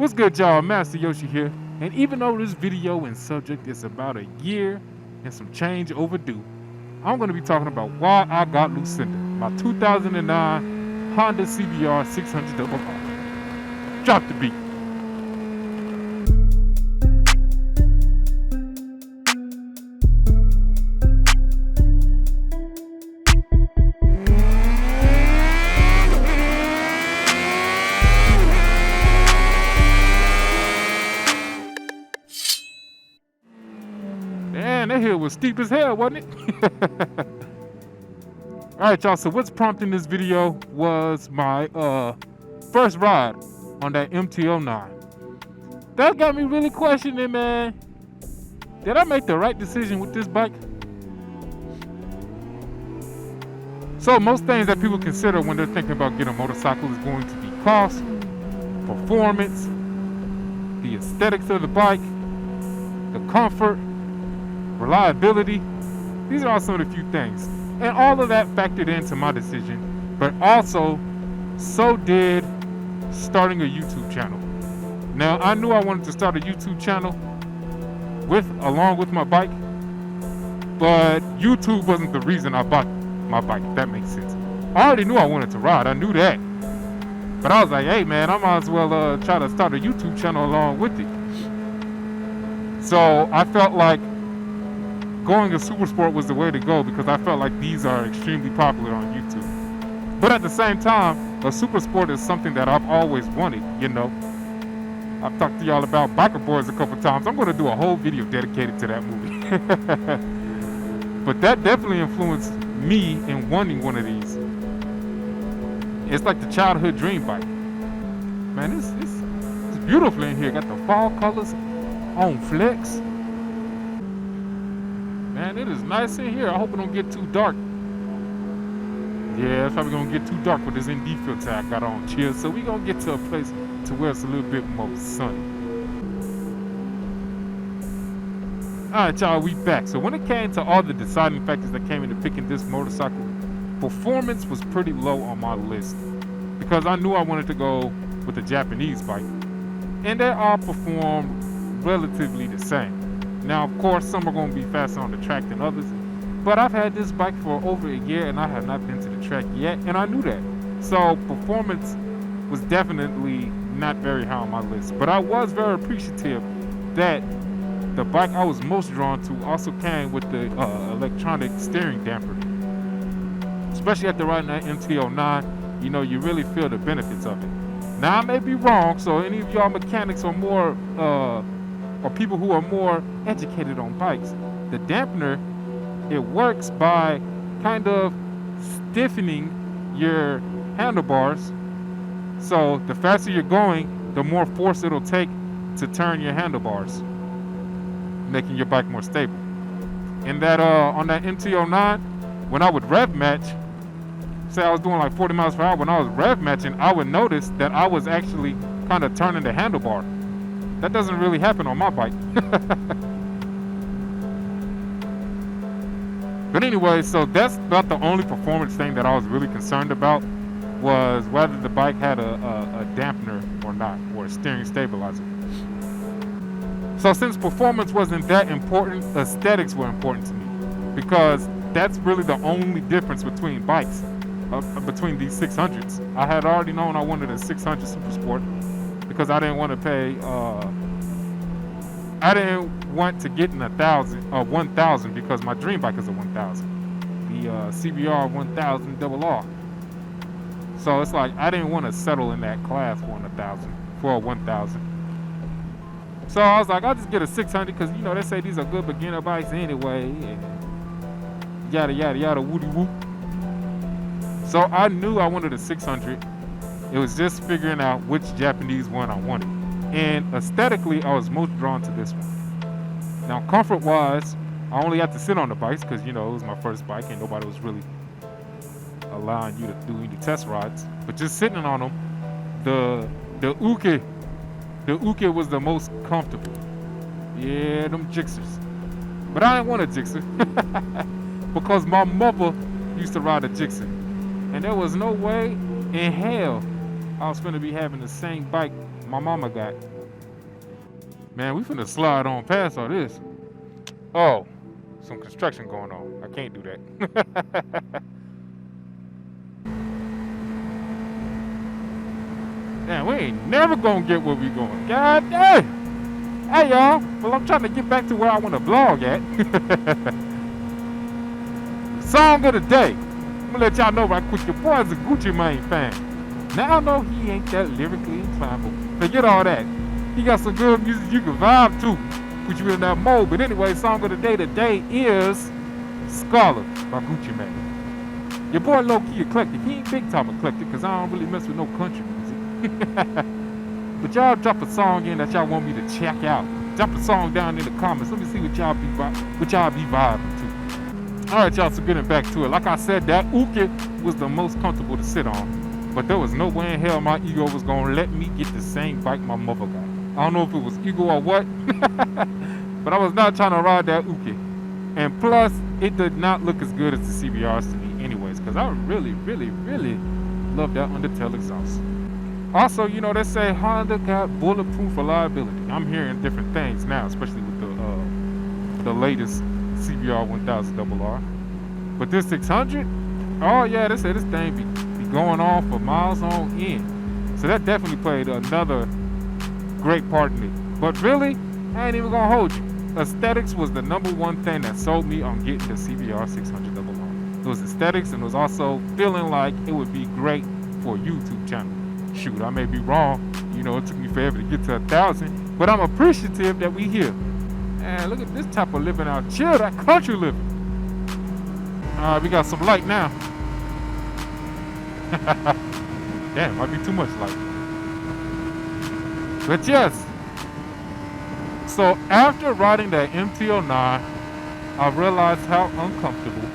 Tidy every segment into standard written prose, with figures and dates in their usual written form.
What's good, y'all? Master Yoshi here. And even though this video and subject is about a year and some change overdue, I'm going to be talking about why I got Lucinda, my 2009 Honda CBR600RR. Drop the beat. Man, that hill was steep as hell, wasn't it? Alright, y'all, so what's prompting this video was my first ride on that MT-09. That got me really questioning, man. Did I make the right decision with this bike? So most things that people consider when they're thinking about getting a motorcycle is going to be cost, performance, the aesthetics of the bike, the comfort, reliability. These are all some of the few things. And all of that factored into my decision. But also, so did starting a YouTube channel. Now, I knew I wanted to start a YouTube channel along with my bike. But YouTube wasn't the reason I bought my bike, if that makes sense. I already knew I wanted to ride. I knew that. But I was like, hey, man, I might as well try to start a YouTube channel along with it. So I felt like going to Super Sport was the way to go because I felt like these are extremely popular on YouTube. But at the same time, a Super Sport is something that I've always wanted, you know. I've talked to y'all about Biker Boys a couple times. I'm going to do a whole video dedicated to that movie. But that definitely influenced me in wanting one of these. It's like the childhood dream bike. Man, it's beautiful in here. Got the fall colors on flex. Man, it is nice in here. I hope it don't get too dark. Yeah, it's probably gonna get too dark with this ND filter I got on. Chill. So we gonna get to a place to where it's a little bit more sunny. Alright, y'all, we back. So when it came to all the deciding factors that came into picking this motorcycle, performance was pretty low on my list because I knew I wanted to go with a Japanese bike. And they all perform relatively the same. Now, of course, some are going to be faster on the track than others, but I've had this bike for over a year and I have not been to the track yet, and I knew that. So performance was definitely not very high on my list, but I was very appreciative that the bike I was most drawn to also came with the electronic steering damper. Especially after riding that MT-09, you know, you really feel the benefits of it. Now, I may be wrong, so any of y'all mechanics or more or people who are more educated on bikes, the dampener, it works by kind of stiffening your handlebars. So the faster you're going, the more force it'll take to turn your handlebars, making your bike more stable. And that on that MT-09, when I would rev match, say I was doing like 40 miles per hour, when I was rev matching, I would notice that I was actually kind of turning the handlebar. That doesn't really happen on my bike. But anyway, so that's about the only performance thing that I was really concerned about, was whether the bike had a dampener or not, or a steering stabilizer. So since performance wasn't that important, aesthetics were important to me, because that's really the only difference between bikes, between these 600s. I had already known I wanted a 600 Super Sport, because I didn't want to pay, I didn't want to get in 1000 because my dream bike is a 1000, the CBR600RR. So it's like I didn't want to settle in that class for a 1000. So I was like, I'll just get a 600 because, you know, they say these are good beginner bikes anyway, and yada yada yada woody whoop. So I knew I wanted a 600. It was just figuring out which Japanese one I wanted. And aesthetically, I was most drawn to this one. Now, comfort-wise, I only had to sit on the bikes because, you know, it was my first bike and nobody was really allowing you to do any test rides. But just sitting on them, the Uke was the most comfortable. Yeah, them Gixxers. But I didn't want a Gixxer because my mother used to ride a Gixxer. And there was no way in hell I was going to be having the same bike my mama got. Man, we finna slide on past all this. Oh, some construction going on. I can't do that. Man, we ain't never gonna get where we going. God damn. Hey, y'all. Well, I'm trying to get back to where I want to vlog at. Song of the day. I'm gonna let y'all know right quick. Your boy's a Gucci Mane fan. Now I know he ain't that lyrically inclined, but forget all that. He got some good music you can vibe to. Put you in that mode. But anyway, song of the day today is Scholar by Gucci Mane. Your boy low-key eclectic. He ain't big time eclectic because I don't really mess with no country music. But y'all drop a song in that y'all want me to check out. Drop a song down in the comments. Let me see what y'all be vibing to. Alright, y'all, so getting back to it. Like I said, that uke was the most comfortable to sit on. But there was no way in hell my ego was gonna let me get the same bike my mother got. I don't know if it was ego or what. But I was not trying to ride that uke. And plus, it did not look as good as the CBRs to me anyways. Because I really, really, really love that undertail exhaust. Also, you know, they say Honda got bulletproof reliability. I'm hearing different things now, especially with the latest CBR 1000RR. But this 600, oh yeah, they say this thing be going on for miles on end. So that definitely played another great part in it. But really, I ain't even gonna hold you. Aesthetics was the number one thing that sold me on getting the CBR600RR. It was aesthetics, and it was also feeling like it would be great for a YouTube channel. Shoot, I may be wrong. You know, it took me forever to get to 1,000, but I'm appreciative that we here. And look at this type of living out. Chill, that country living. We got some light now. Damn, might be too much light. But yes. So after riding that MT-09, I realized how uncomfortable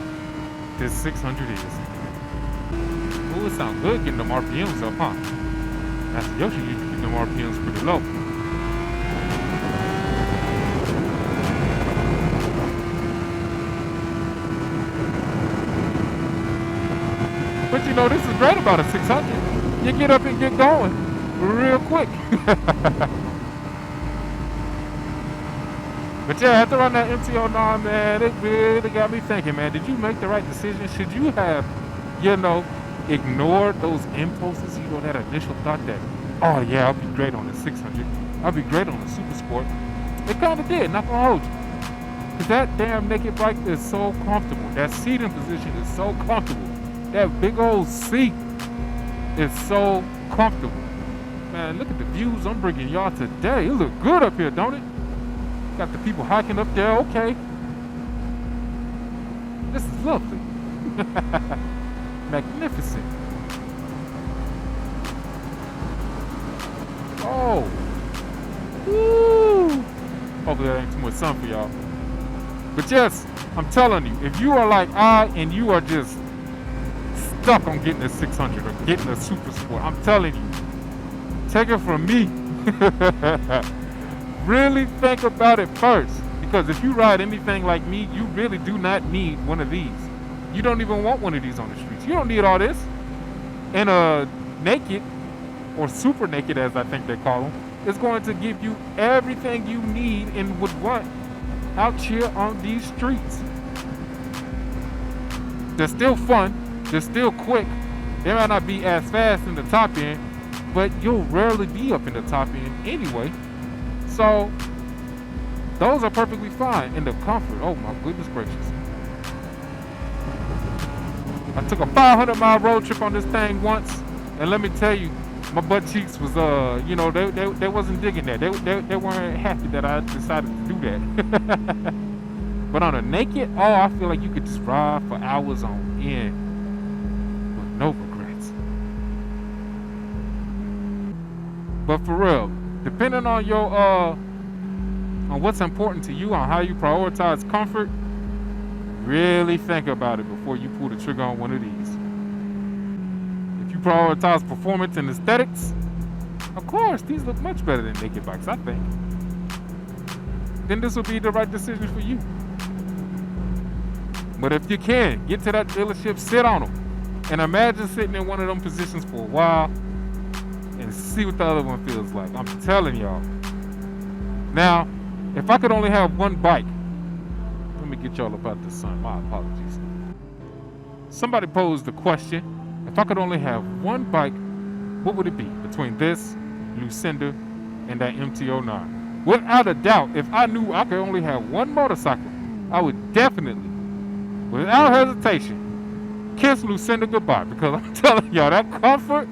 this 600 is. Ooh, it sounds good getting them RPMs up, huh? That's Yoshi used to keep them RPMs pretty low. But you know, this is great about a 600. You get up and get going real quick. But yeah, after running that MT-09, man, it really got me thinking, man, did you make the right decision? Should you have, you know, ignored those impulses, you know, that initial thought that, oh yeah, I'll be great on the 600, I'll be great on the Super Sport. It kind of did, not gonna hold you. Because that damn naked bike is so comfortable. That seating position is so comfortable. That big old seat is so comfortable. Man, look at the views I'm bringing y'all today. It look good up here, don't it? Got the people hiking up there, okay. This is lovely. Magnificent. Oh. Woo. Hopefully that ain't too much sun for y'all. But yes, I'm telling you, if you are like I and you are just stuck on getting a 600 or getting a Super Sport, I'm telling you, take it from me. Really think about it first. Because if you ride anything like me, you really do not need one of these. You don't even want one of these on the streets. You don't need all this. And a naked, or super naked as I think they call them, is going to give you everything you need and would want out here on these streets. They're still fun. They're still quick. They might not be as fast in the top end, but you'll rarely be up in the top end anyway. So those are perfectly fine. And the comfort, oh my goodness gracious. I took a 500-mile road trip on this thing once, and let me tell you, my butt cheeks was, you know, they wasn't digging that. They weren't happy that I decided to do that. But on a naked, oh, I feel like you could just ride for hours on end with no regrets. But for real, depending on your, on what's important to you, on how you prioritize comfort, really think about it before you pull the trigger on one of these. If you prioritize performance and aesthetics, of course, these look much better than naked bikes, I think. Then this will be the right decision for you. But if you can, get to that dealership, sit on them, and imagine sitting in one of them positions for a while and see what the other one feels like. I'm telling y'all. Now, if I could only have one bike, let me get y'all about the sun. My apologies. Somebody posed the question, if I could only have one bike, what would it be between this, Lucinda, and that MT-09? Without a doubt, if I knew I could only have one motorcycle, I would definitely, without hesitation, kiss Lucinda goodbye, because I'm telling y'all, that comfort,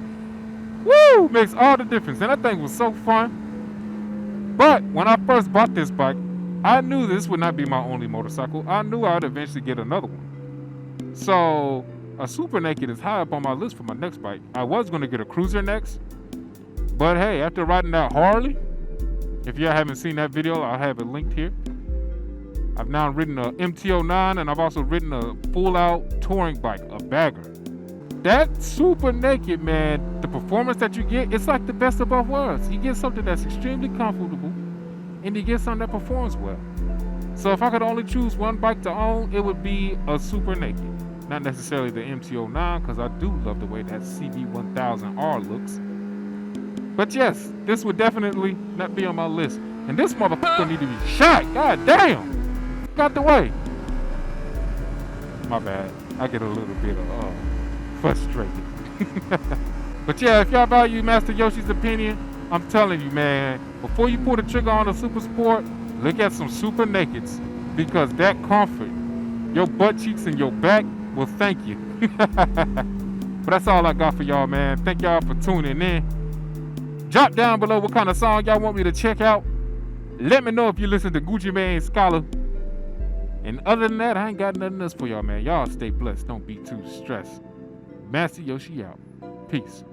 woo, makes all the difference. And that thing was so fun. But when I first bought this bike, I knew this would not be my only motorcycle. I knew I would eventually get another one. So a Super Naked is high up on my list for my next bike. I was going to get a Cruiser next, but hey, after riding that Harley, if y'all haven't seen that video, I'll have it linked here. I've now ridden a MT-09, and I've also ridden a full-out touring bike, a bagger. That Super Naked, man, the performance that you get, it's like the best of both worlds. You get something that's extremely comfortable, and you get something that performs well. So if I could only choose one bike to own, it would be a Super Naked. Not necessarily the MT-09, because I do love the way that CB1000R looks. But yes, this would definitely not be on my list. And this motherfucker need to be shot. God damn. Got the way. My bad. I get a little bit frustrated. But yeah, if y'all value Master Yoshi's opinion, I'm telling you, man, before you pull the trigger on a Super Sport, look at some Super Nakeds, because that comfort, your butt cheeks and your back will thank you. But that's all I got for y'all, man. Thank y'all for tuning in. Drop down below what kind of song y'all want me to check out. Let me know if you listen to Gucci Mane Scholar. And other than that, I ain't got nothing else for y'all, man. Y'all stay blessed. Don't be too stressed. Master Yoshi out. Peace.